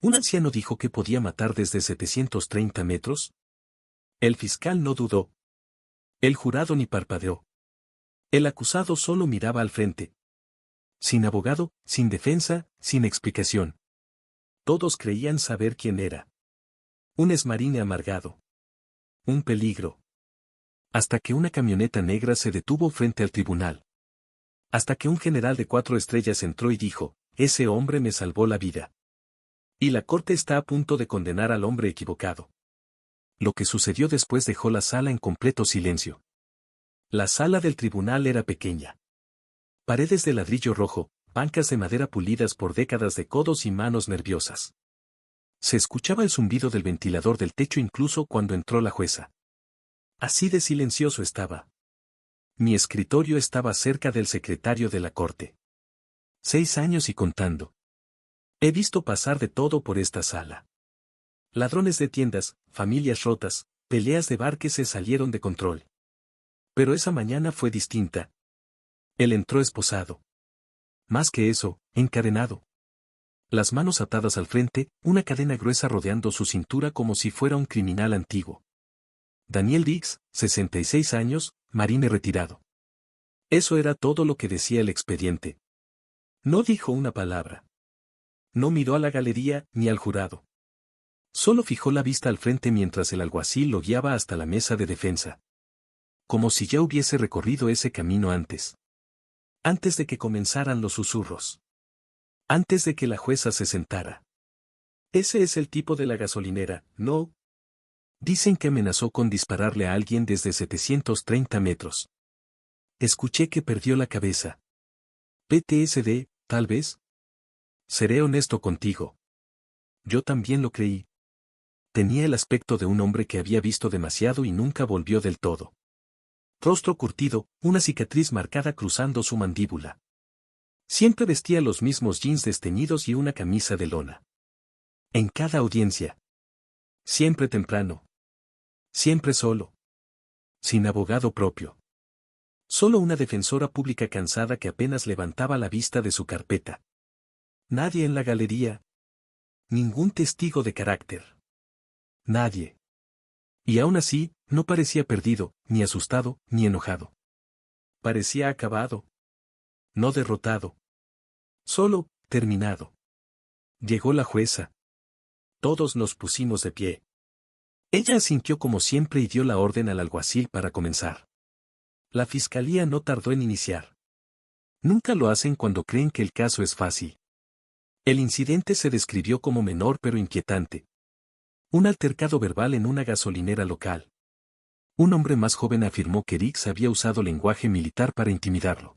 Un anciano dijo que podía matar desde 730 metros. El fiscal no dudó. El jurado ni parpadeó. El acusado solo miraba al frente. Sin abogado, sin defensa, sin explicación. Todos creían saber quién era. Un exmarine amargado. Un peligro. Hasta que una camioneta negra se detuvo frente al tribunal. Hasta que un general de 4 estrellas entró y dijo, ese hombre me salvó la vida. Y la corte está a punto de condenar al hombre equivocado. Lo que sucedió después dejó la sala en completo silencio. La sala del tribunal era pequeña. Paredes de ladrillo rojo, bancas de madera pulidas por décadas de codos y manos nerviosas. Se escuchaba el zumbido del ventilador del techo incluso cuando entró la jueza. Así de silencioso estaba. Mi escritorio estaba cerca del secretario de la corte. 6 años y contando. He visto pasar de todo por esta sala. Ladrones de tiendas, familias rotas, peleas de bar que se salieron de control. Pero esa mañana fue distinta. Él entró esposado. Más que eso, encadenado. Las manos atadas al frente, una cadena gruesa rodeando su cintura como si fuera un criminal antiguo. Daniel Diggs, 66 años, marine retirado. Eso era todo lo que decía el expediente. No dijo una palabra. No miró a la galería ni al jurado. Solo fijó la vista al frente mientras el alguacil lo guiaba hasta la mesa de defensa. Como si ya hubiese recorrido ese camino antes. Antes de que comenzaran los susurros. Antes de que la jueza se sentara. Ese es el tipo de la gasolinera, ¿no? Dicen que amenazó con dispararle a alguien desde 730 metros. Escuché que perdió la cabeza. PTSD, tal vez. Seré honesto contigo. Yo también lo creí. Tenía el aspecto de un hombre que había visto demasiado y nunca volvió del todo. Rostro curtido, una cicatriz marcada cruzando su mandíbula. Siempre vestía los mismos jeans desteñidos y una camisa de lona. En cada audiencia. Siempre temprano. Siempre solo. Sin abogado propio. Solo una defensora pública cansada que apenas levantaba la vista de su carpeta. Nadie en la galería. Ningún testigo de carácter. Nadie. Y aún así, no parecía perdido, ni asustado, ni enojado. Parecía acabado. No derrotado. Solo, terminado. Llegó la jueza. Todos nos pusimos de pie. Ella asintió como siempre y dio la orden al alguacil para comenzar. La fiscalía no tardó en iniciar. Nunca lo hacen cuando creen que el caso es fácil. El incidente se describió como menor pero inquietante. Un altercado verbal en una gasolinera local. Un hombre más joven afirmó que Diggs había usado lenguaje militar para intimidarlo.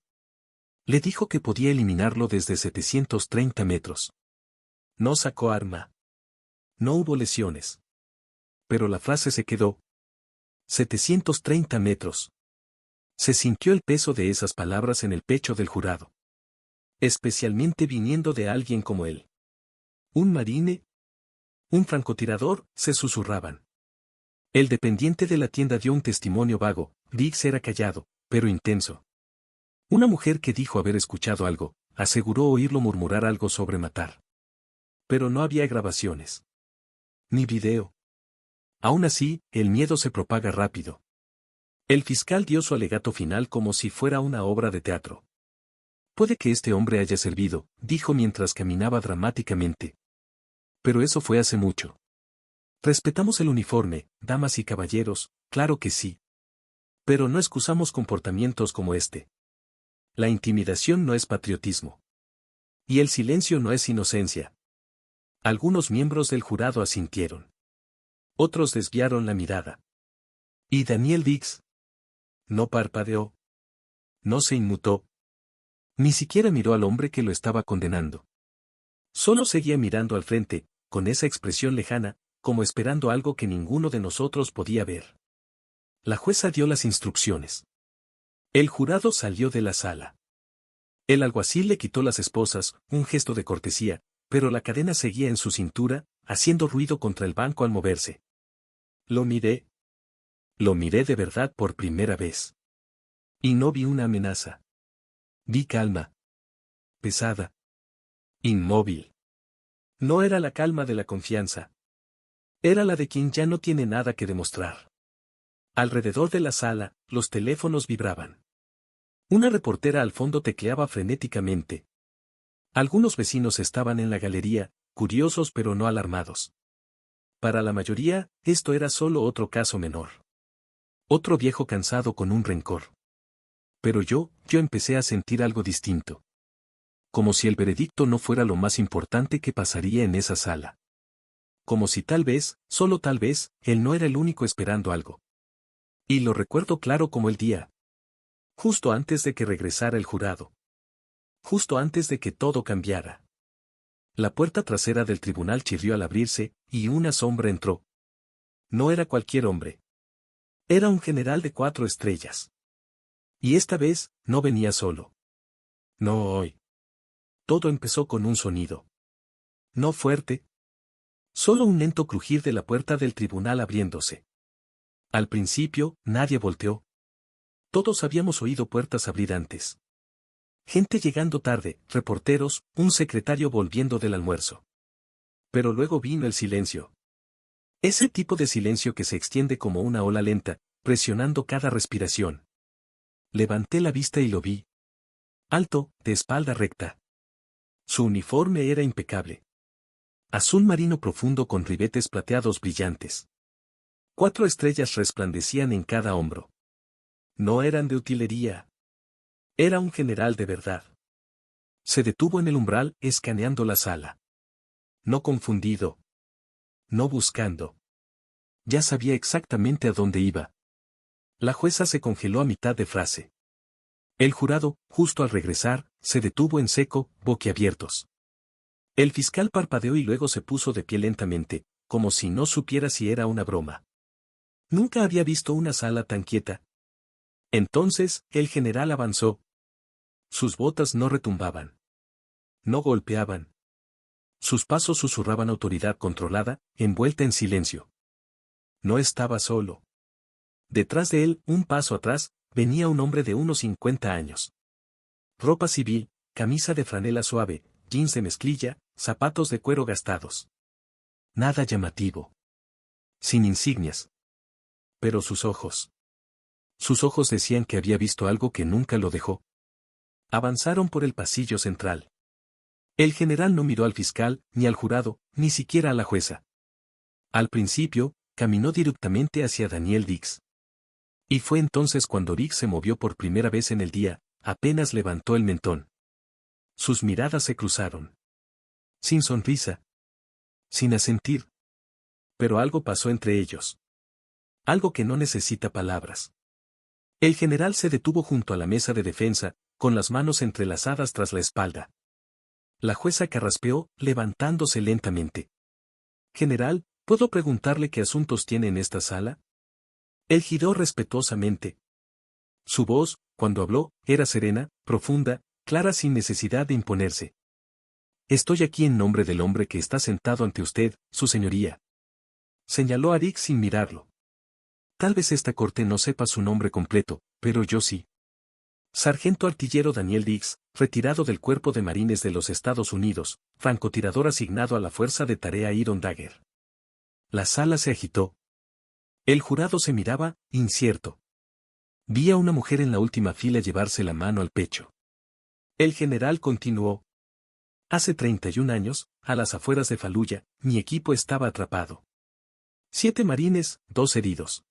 Le dijo que podía eliminarlo desde 730 metros. No sacó arma. No hubo lesiones. Pero la frase se quedó. 730 metros. Se sintió el peso de esas palabras en el pecho del jurado. Especialmente viniendo de alguien como él. Un marine. Un francotirador, se susurraban. El dependiente de la tienda dio un testimonio vago. Diggs era callado, pero intenso. Una mujer que dijo haber escuchado algo, aseguró oírlo murmurar algo sobre matar. Pero no había grabaciones. Ni video. Aún así, el miedo se propaga rápido. El fiscal dio su alegato final como si fuera una obra de teatro. Puede que este hombre haya servido, dijo mientras caminaba dramáticamente. Pero eso fue hace mucho. Respetamos el uniforme, damas y caballeros, claro que sí. Pero no excusamos comportamientos como este. La intimidación no es patriotismo. Y el silencio no es inocencia. Algunos miembros del jurado asintieron. Otros desviaron la mirada. ¿Y Daniel Diggs? No parpadeó. No se inmutó. Ni siquiera miró al hombre que lo estaba condenando. Solo seguía mirando al frente, con esa expresión lejana, como esperando algo que ninguno de nosotros podía ver. La jueza dio las instrucciones. El jurado salió de la sala. El alguacil le quitó las esposas, un gesto de cortesía, pero la cadena seguía en su cintura, haciendo ruido contra el banco al moverse. Lo miré. Lo miré de verdad por primera vez. Y no vi una amenaza. Vi calma. Pesada. Inmóvil. No era la calma de la confianza. Era la de quien ya no tiene nada que demostrar. Alrededor de la sala, los teléfonos vibraban. Una reportera al fondo tecleaba frenéticamente. Algunos vecinos estaban en la galería, curiosos pero no alarmados. Para la mayoría, esto era solo otro caso menor. Otro viejo cansado con un rencor. Pero yo empecé a sentir algo distinto. Como si el veredicto no fuera lo más importante que pasaría en esa sala. Como si tal vez, solo tal vez, él no era el único esperando algo. Y lo recuerdo claro como el día. Justo antes de que regresara el jurado. Justo antes de que todo cambiara. La puerta trasera del tribunal chirrió al abrirse, y una sombra entró. No era cualquier hombre. Era un general de 4 estrellas. Y esta vez, no venía solo. No hoy. Todo empezó con un sonido. No fuerte. Solo un lento crujir de la puerta del tribunal abriéndose. Al principio, nadie volteó. Todos habíamos oído puertas abrir antes. Gente llegando tarde, reporteros, un secretario volviendo del almuerzo. Pero luego vino el silencio. Ese tipo de silencio que se extiende como una ola lenta, presionando cada respiración. Levanté la vista y lo vi. Alto, de espalda recta. Su uniforme era impecable. Azul marino profundo con ribetes plateados brillantes. 4 estrellas resplandecían en cada hombro. No eran de utilería. Era un general de verdad. Se detuvo en el umbral, escaneando la sala. No confundido. No buscando. Ya sabía exactamente a dónde iba. La jueza se congeló a mitad de frase. El jurado, justo al regresar, se detuvo en seco, boquiabiertos. El fiscal parpadeó y luego se puso de pie lentamente, como si no supiera si era una broma. Nunca había visto una sala tan quieta. Entonces, el general avanzó. Sus botas no retumbaban. No golpeaban. Sus pasos susurraban autoridad controlada, envuelta en silencio. No estaba solo. Detrás de él, un paso atrás, venía un hombre de unos 50 años. Ropa civil, camisa de franela suave, jeans de mezclilla, zapatos de cuero gastados. Nada llamativo. Sin insignias. Pero sus ojos. Sus ojos decían que había visto algo que nunca lo dejó. Avanzaron por el pasillo central. El general no miró al fiscal, ni al jurado, ni siquiera a la jueza. Al principio, caminó directamente hacia Daniel Dix. Y fue entonces cuando Dix se movió por primera vez en el día, apenas levantó el mentón. Sus miradas se cruzaron. Sin sonrisa. Sin asentir. Pero algo pasó entre ellos. Algo que no necesita palabras. El general se detuvo junto a la mesa de defensa, con las manos entrelazadas tras la espalda. La jueza carraspeó, levantándose lentamente. General, ¿puedo preguntarle qué asuntos tiene en esta sala? Él giró respetuosamente. Su voz, cuando habló, era serena, profunda, clara sin necesidad de imponerse. Estoy aquí en nombre del hombre que está sentado ante usted, su señoría. Señaló a Rick sin mirarlo. Tal vez esta corte no sepa su nombre completo, pero yo sí. Sargento artillero Daniel Dix, retirado del Cuerpo de Marines de los Estados Unidos, francotirador asignado a la Fuerza de Tarea Iron Dagger. La sala se agitó. El jurado se miraba, incierto. Vi a una mujer en la última fila llevarse la mano al pecho. El general continuó. Hace 31 años, a las afueras de Faluya, mi equipo estaba atrapado. 7 marines, 2 heridos.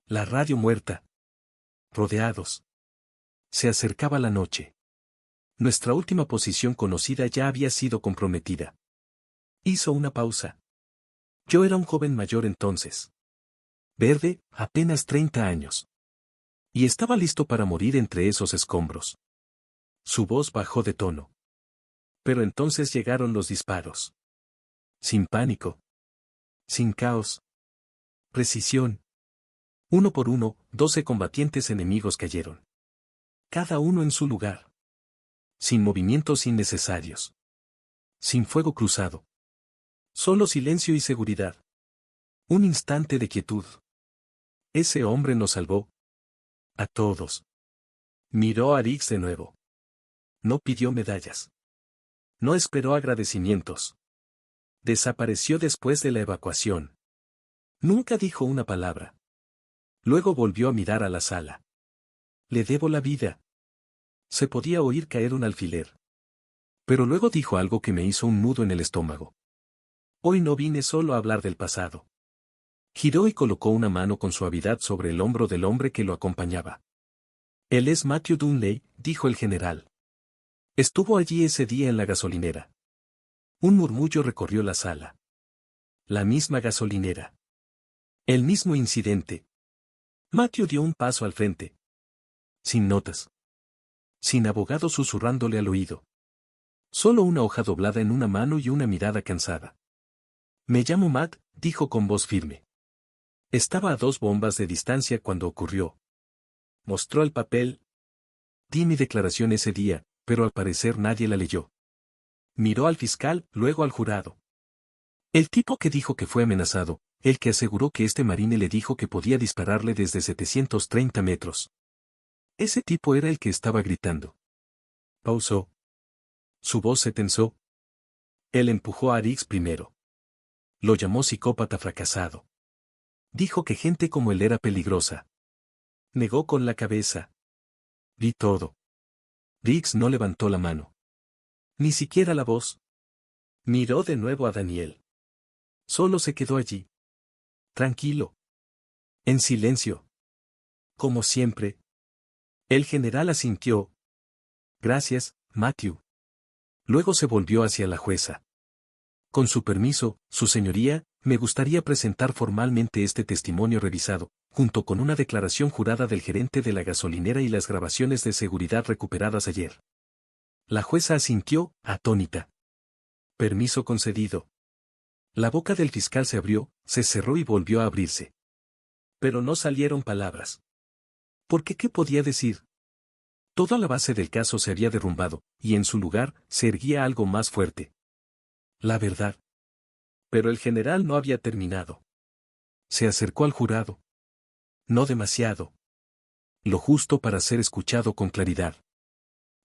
La radio muerta. Rodeados. Se acercaba la noche. Nuestra última posición conocida ya había sido comprometida. Hizo una pausa. Yo era un joven mayor entonces. Verde, apenas 30 años. Y estaba listo para morir entre esos escombros. Su voz bajó de tono. Pero entonces llegaron los disparos. Sin pánico. Sin caos. Precisión. Uno por uno, 12 combatientes enemigos cayeron. Cada uno en su lugar. Sin movimientos innecesarios. Sin fuego cruzado. Solo silencio y seguridad. Un instante de quietud. Ese hombre nos salvó. A todos. Miró a Rix de nuevo. No pidió medallas. No esperó agradecimientos. Desapareció después de la evacuación. Nunca dijo una palabra. Luego volvió a mirar a la sala. Le debo la vida. Se podía oír caer un alfiler. Pero luego dijo algo que me hizo un nudo en el estómago. Hoy no vine solo a hablar del pasado. Giró y colocó una mano con suavidad sobre el hombro del hombre que lo acompañaba. Él es Matthew Dunley, dijo el general. Estuvo allí ese día en la gasolinera. Un murmullo recorrió la sala. La misma gasolinera. El mismo incidente. Matthew dio un paso al frente. Sin notas. Sin abogado susurrándole al oído. Solo una hoja doblada en una mano y una mirada cansada. Me llamo Matt, dijo con voz firme. Estaba a 2 bombas de distancia cuando ocurrió. Mostró el papel. Di mi declaración ese día, pero al parecer nadie la leyó. Miró al fiscal, luego al jurado. El tipo que dijo que fue amenazado, el que aseguró que este marine le dijo que podía dispararle desde 730 metros. Ese tipo era el que estaba gritando. Pausó. Su voz se tensó. Él empujó a Riggs primero. Lo llamó psicópata fracasado. Dijo que gente como él era peligrosa. Negó con la cabeza. Vi todo. Riggs no levantó la mano. Ni siquiera la voz. Miró de nuevo a Daniel. Solo se quedó allí. Tranquilo. En silencio. Como siempre. El general asintió. Gracias, Matthew. Luego se volvió hacia la jueza. Con su permiso, su señoría, me gustaría presentar formalmente este testimonio revisado, junto con una declaración jurada del gerente de la gasolinera y las grabaciones de seguridad recuperadas ayer. La jueza asintió, atónita. Permiso concedido. La boca del fiscal se abrió, se cerró y volvió a abrirse. Pero no salieron palabras. Porque ¿qué podía decir? Toda la base del caso se había derrumbado, y en su lugar, se erguía algo más fuerte. La verdad. Pero el general no había terminado. Se acercó al jurado. No demasiado. Lo justo para ser escuchado con claridad.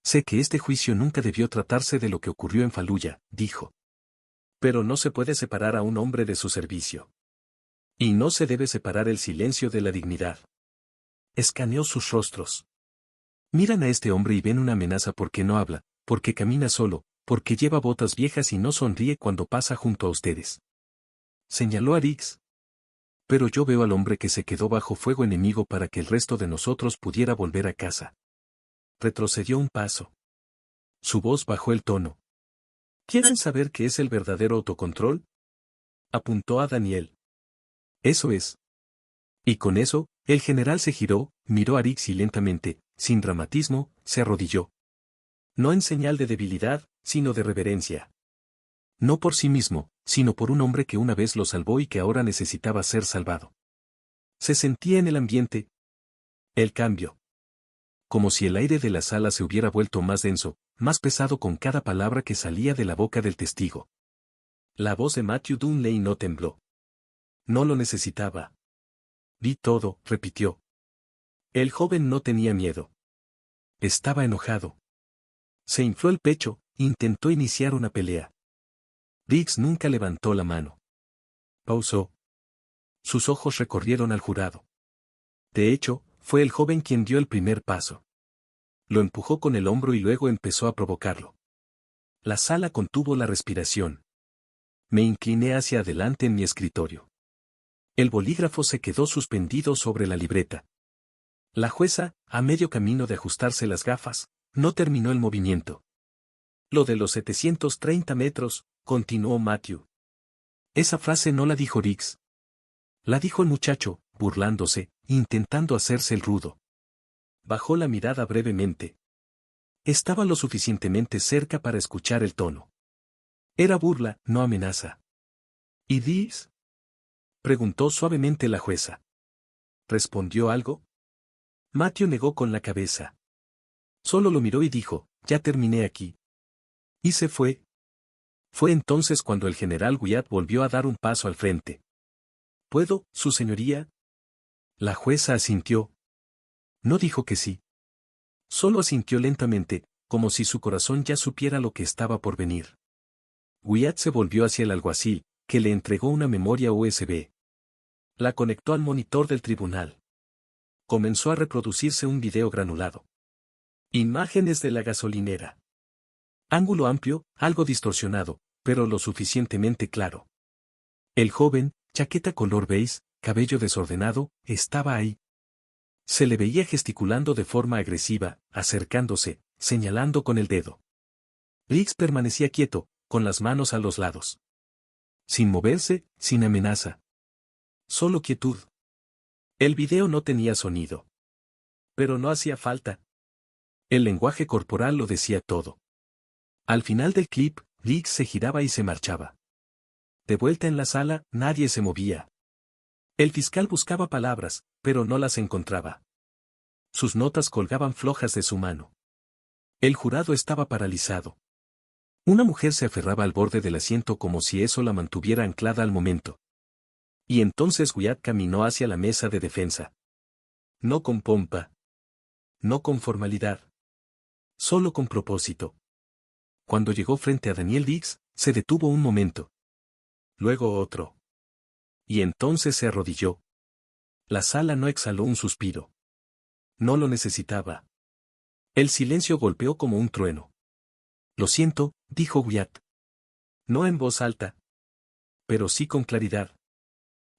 Sé que este juicio nunca debió tratarse de lo que ocurrió en Fallujah, dijo. Pero no se puede separar a un hombre de su servicio. Y no se debe separar el silencio de la dignidad. Escaneó sus rostros. Miran a este hombre y ven una amenaza porque no habla, porque camina solo, porque lleva botas viejas y no sonríe cuando pasa junto a ustedes. Señaló a Riggs. Pero yo veo al hombre que se quedó bajo fuego enemigo para que el resto de nosotros pudiera volver a casa. Retrocedió un paso. Su voz bajó el tono. ¿Quieren saber qué es el verdadero autocontrol? Apuntó a Daniel. Eso es. Y con eso, el general se giró, miró a Riggs y lentamente, sin dramatismo, se arrodilló. No en señal de debilidad, sino de reverencia. No por sí mismo, sino por un hombre que una vez lo salvó y que ahora necesitaba ser salvado. Se sentía en el ambiente. El cambio. Como si el aire de la sala se hubiera vuelto más denso, más pesado con cada palabra que salía de la boca del testigo. La voz de Matthew Dunley no tembló. No lo necesitaba. Vi todo, repitió. El joven no tenía miedo. Estaba enojado. Se infló el pecho, intentó iniciar una pelea. Riggs nunca levantó la mano. Pausó. Sus ojos recorrieron al jurado. De hecho, fue el joven quien dio el primer paso. Lo empujó con el hombro y luego empezó a provocarlo. La sala contuvo la respiración. Me incliné hacia adelante en mi escritorio. El bolígrafo se quedó suspendido sobre la libreta. La jueza, a medio camino de ajustarse las gafas, no terminó el movimiento. Lo de los 730 metros, continuó Matthew. Esa frase no la dijo Riggs. La dijo el muchacho, burlándose, intentando hacerse el rudo. Bajó la mirada brevemente. Estaba lo suficientemente cerca para escuchar el tono. Era burla, no amenaza. ¿Y Riggs? Preguntó suavemente la jueza. ¿Respondió algo? Matthew negó con la cabeza. Solo lo miró y dijo, ya terminé aquí. Y se fue. Fue entonces cuando el general Wyatt volvió a dar un paso al frente. ¿Puedo, su señoría? La jueza asintió. No dijo que sí. Solo asintió lentamente, como si su corazón ya supiera lo que estaba por venir. Wyatt se volvió hacia el alguacil, que le entregó una memoria USB. La conectó al monitor del tribunal. Comenzó a reproducirse un video granulado. Imágenes de la gasolinera. Ángulo amplio, algo distorsionado, pero lo suficientemente claro. El joven, chaqueta color beige, cabello desordenado, estaba ahí. Se le veía gesticulando de forma agresiva, acercándose, señalando con el dedo. Riggs permanecía quieto, con las manos a los lados. Sin moverse, sin amenaza. Solo quietud. El video no tenía sonido. Pero no hacía falta. El lenguaje corporal lo decía todo. Al final del clip, Riggs se giraba y se marchaba. De vuelta en la sala, nadie se movía. El fiscal buscaba palabras, pero no las encontraba. Sus notas colgaban flojas de su mano. El jurado estaba paralizado. Una mujer se aferraba al borde del asiento como si eso la mantuviera anclada al momento. Y entonces Wyatt caminó hacia la mesa de defensa. No con pompa. No con formalidad. Solo con propósito. Cuando llegó frente a Daniel Diggs, se detuvo un momento. Luego otro. Y entonces se arrodilló. La sala no exhaló un suspiro. No lo necesitaba. El silencio golpeó como un trueno. Lo siento, dijo Wyatt. No en voz alta. Pero sí con claridad.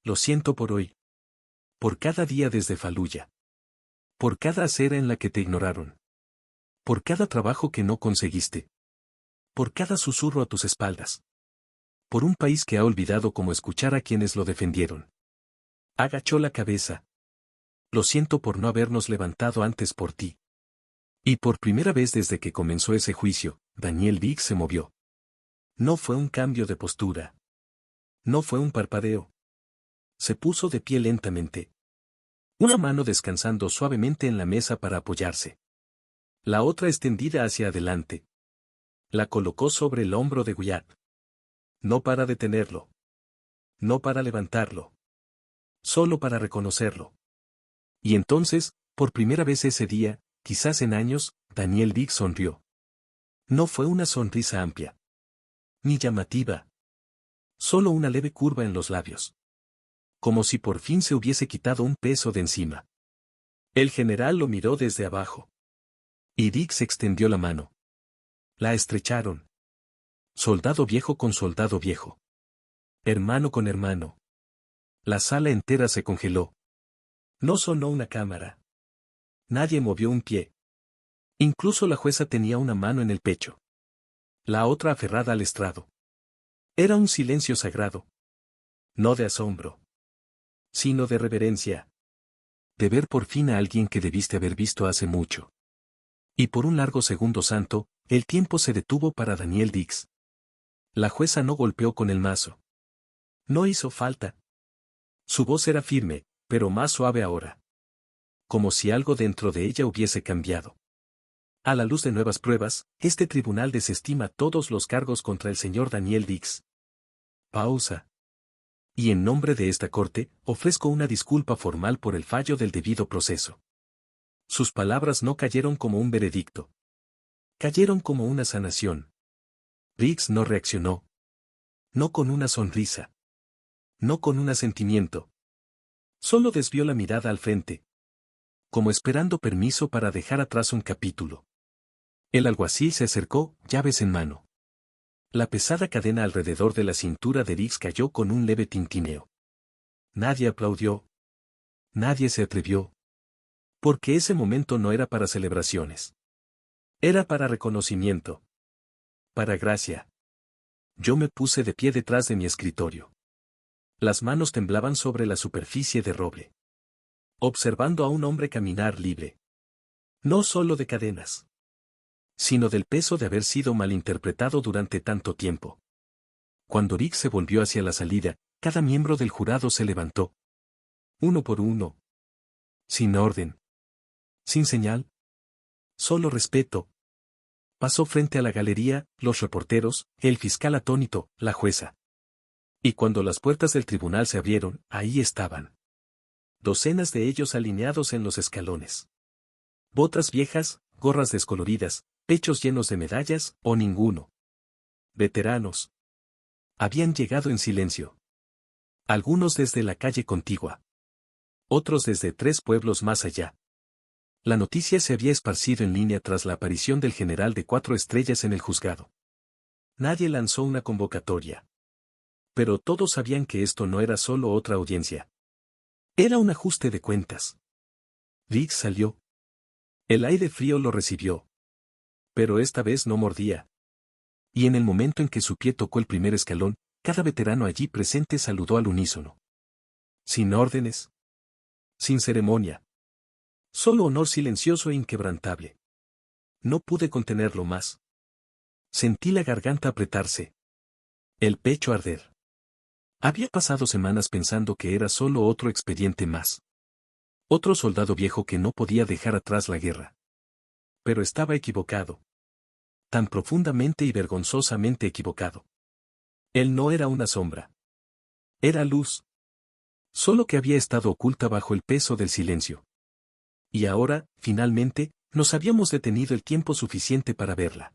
Lo siento por hoy. Por cada día desde Fallujah. Por cada acera en la que te ignoraron. Por cada trabajo que no conseguiste. Por cada susurro a tus espaldas. Por un país que ha olvidado cómo escuchar a quienes lo defendieron. Agachó la cabeza. Lo siento por no habernos levantado antes por ti. Y por primera vez desde que comenzó ese juicio, Daniel Diggs se movió. No fue un cambio de postura. No fue un parpadeo. Se puso de pie lentamente. Una mano descansando suavemente en la mesa para apoyarse. La otra extendida hacia adelante. La colocó sobre el hombro de Wyatt. No para detenerlo. No para levantarlo. Solo para reconocerlo. Y entonces, por primera vez ese día, quizás en años, Daniel Diggs sonrió. No fue una sonrisa amplia. Ni llamativa. Solo una leve curva en los labios. Como si por fin se hubiese quitado un peso de encima. El general lo miró desde abajo. Y Diggs extendió la mano. La estrecharon. Soldado viejo con soldado viejo. Hermano con hermano. La sala entera se congeló. No sonó una cámara. Nadie movió un pie. Incluso la jueza tenía una mano en el pecho. La otra aferrada al estrado. Era un silencio sagrado. No de asombro. Sino de reverencia. De ver por fin a alguien que debiste haber visto hace mucho. Y por un largo segundo santo, el tiempo se detuvo para Daniel Diggs. La jueza no golpeó con el mazo. No hizo falta. Su voz era firme, pero más suave ahora. Como si algo dentro de ella hubiese cambiado. A la luz de nuevas pruebas, este tribunal desestima todos los cargos contra el señor Daniel Diggs. Pausa. Y en nombre de esta corte, ofrezco una disculpa formal por el fallo del debido proceso. Sus palabras no cayeron como un veredicto. Cayeron como una sanación. Diggs no reaccionó. No con una sonrisa. No con un asentimiento. Solo desvió la mirada al frente. Como esperando permiso para dejar atrás un capítulo. El alguacil se acercó, llaves en mano. La pesada cadena alrededor de la cintura de Diggs cayó con un leve tintineo. Nadie aplaudió. Nadie se atrevió. Porque ese momento no era para celebraciones. Era para reconocimiento. Para gracia. Yo me puse de pie detrás de mi escritorio. Las manos temblaban sobre la superficie de roble. Observando a un hombre caminar libre. No solo de cadenas. Sino del peso de haber sido malinterpretado durante tanto tiempo. Cuando Diggs se volvió hacia la salida, cada miembro del jurado se levantó. Uno por uno. Sin orden. Sin señal. Solo respeto. Pasó frente a la galería, los reporteros, el fiscal atónito, la jueza. Y cuando las puertas del tribunal se abrieron, ahí estaban. Docenas de ellos alineados en los escalones. Botas viejas, gorras descoloridas, pechos llenos de medallas, o ninguno. Veteranos. Habían llegado en silencio. Algunos desde la calle contigua. Otros desde 3 pueblos más allá. La noticia se había esparcido en línea tras la aparición del general de 4 estrellas en el juzgado. Nadie lanzó una convocatoria. Pero todos sabían que esto no era solo otra audiencia. Era un ajuste de cuentas. Riggs salió. El aire frío lo recibió. Pero esta vez no mordía. Y en el momento en que su pie tocó el primer escalón, cada veterano allí presente saludó al unísono. Sin órdenes. Sin ceremonia. Solo honor silencioso e inquebrantable. No pude contenerlo más. Sentí la garganta apretarse. El pecho arder. Había pasado semanas pensando que era solo otro expediente más. Otro soldado viejo que no podía dejar atrás la guerra. Pero estaba equivocado. Tan profundamente y vergonzosamente equivocado. Él no era una sombra. Era luz. Solo que había estado oculta bajo el peso del silencio. Y ahora, finalmente, nos habíamos detenido el tiempo suficiente para verla.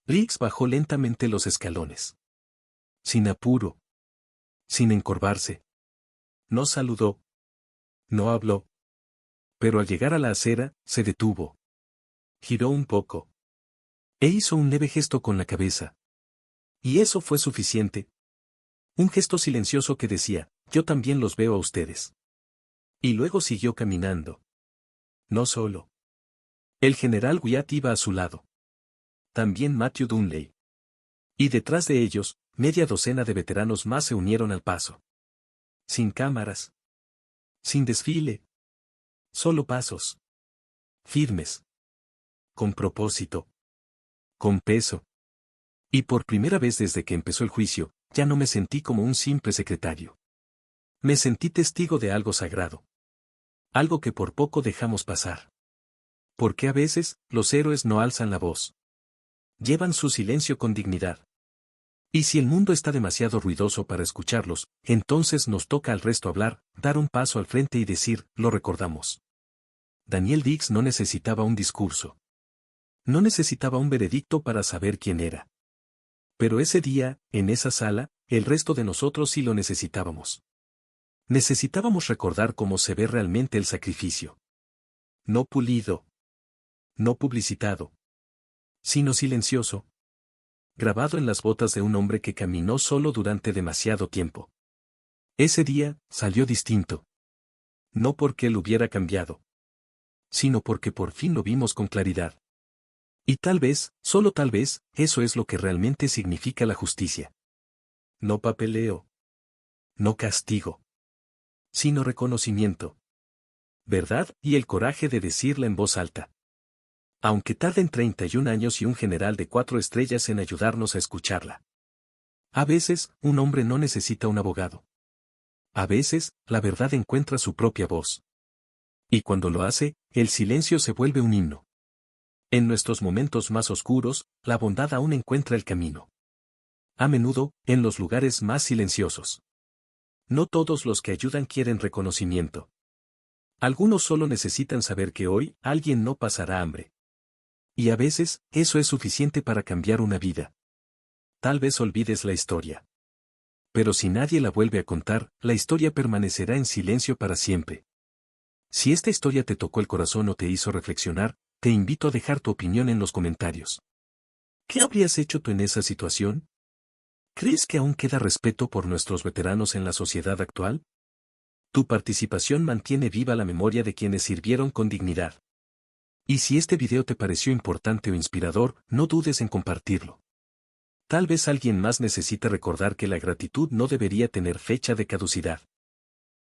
Riggs bajó lentamente los escalones. Sin apuro. Sin encorvarse. No saludó. No habló. Pero al llegar a la acera, se detuvo. Giró un poco. E hizo un leve gesto con la cabeza. Y eso fue suficiente. Un gesto silencioso que decía, yo también los veo a ustedes. Y luego siguió caminando. No solo. El general Wyatt iba a su lado. También Matthew Dunley. Y detrás de ellos, media docena de veteranos más se unieron al paso. Sin cámaras. Sin desfile. Solo pasos. Firmes. Con propósito. Con peso. Y por primera vez desde que empezó el juicio, ya no me sentí como un simple secretario. Me sentí testigo de algo sagrado. Algo que por poco dejamos pasar. Porque a veces, los héroes no alzan la voz. Llevan su silencio con dignidad. Y si el mundo está demasiado ruidoso para escucharlos, entonces nos toca al resto hablar, dar un paso al frente y decir, lo recordamos. Daniel Diggs no necesitaba un discurso. No necesitaba un veredicto para saber quién era. Pero ese día, en esa sala, el resto de nosotros sí lo necesitábamos. Necesitábamos recordar cómo se ve realmente el sacrificio. No pulido. No publicitado. Sino silencioso. Grabado en las botas de un hombre que caminó solo durante demasiado tiempo. Ese día, salió distinto. No porque él hubiera cambiado. Sino porque por fin lo vimos con claridad. Y tal vez, solo tal vez, eso es lo que realmente significa la justicia. No papeleo. No castigo. Sino reconocimiento. Verdad y el coraje de decirla en voz alta. Aunque tarden 31 años y un general de 4 estrellas en ayudarnos a escucharla. A veces, un hombre no necesita un abogado. A veces, la verdad encuentra su propia voz. Y cuando lo hace, el silencio se vuelve un himno. En nuestros momentos más oscuros, la bondad aún encuentra el camino. A menudo, en los lugares más silenciosos. No todos los que ayudan quieren reconocimiento. Algunos solo necesitan saber que hoy, alguien no pasará hambre. Y a veces, eso es suficiente para cambiar una vida. Tal vez olvides la historia. Pero si nadie la vuelve a contar, la historia permanecerá en silencio para siempre. Si esta historia te tocó el corazón o te hizo reflexionar, te invito a dejar tu opinión en los comentarios. ¿Qué habrías hecho tú en esa situación? ¿Crees que aún queda respeto por nuestros veteranos en la sociedad actual? Tu participación mantiene viva la memoria de quienes sirvieron con dignidad. Y si este video te pareció importante o inspirador, no dudes en compartirlo. Tal vez alguien más necesite recordar que la gratitud no debería tener fecha de caducidad.